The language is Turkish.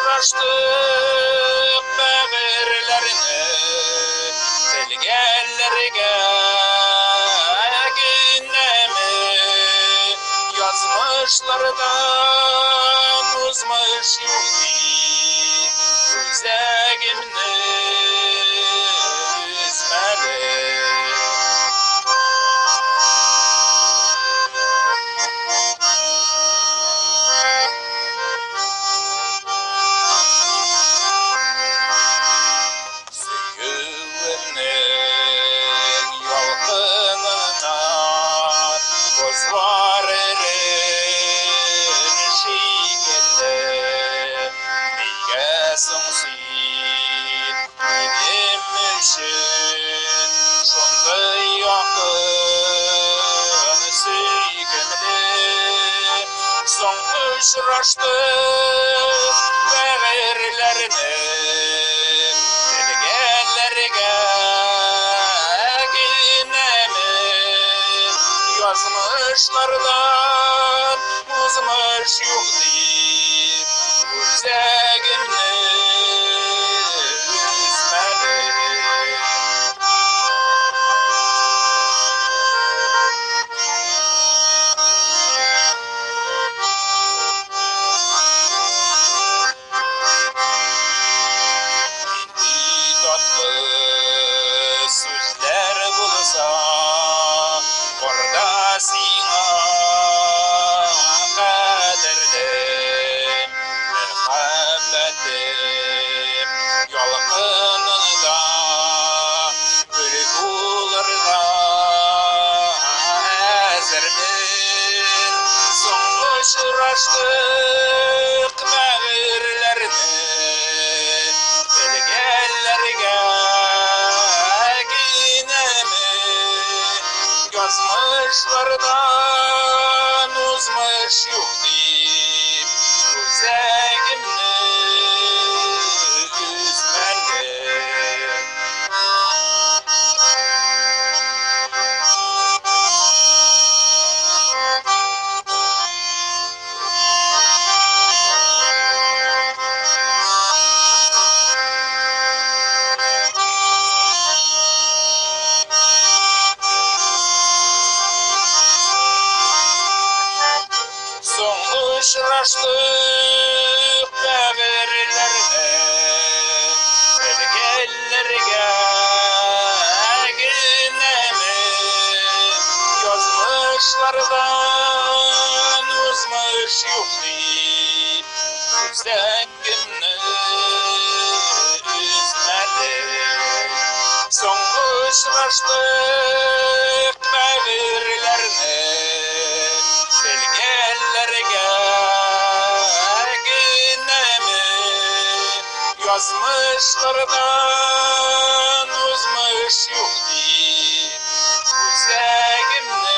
uçraştık bägirlerine, bilgellerge günnemi yazmışlardan uzmuş yurdi güzegimni üzmeli. Söýüwümniň ýalkynynan gozlar erin şigelle niýe syňsyt benim üçin şonday ýakyn süýgümli. Soň uçraşdyk bägirlerine, bilgellerge günnemi yazmışlardan uzmuş ýurdi güzegimni üzmeli. Tatlı sözler bulsa orada siňa kaderdim muhabbetim ýalkynynda gül bularga äzirmin. Soň uçraşdyk bägirlerine, bilgellerge günnemi yazmışlardan uzmuş ýurdi güzegimni üzmeli. Soň uçraşdyk bägirlerine, bilgellerge günnemi yazmışlardan uzmuş ýurdi güzegimni üzmeli. Soň uçraşdyk bägirlerine, bilgellerge günnemi yazmışlardan uzmuş ýurdi güzegimni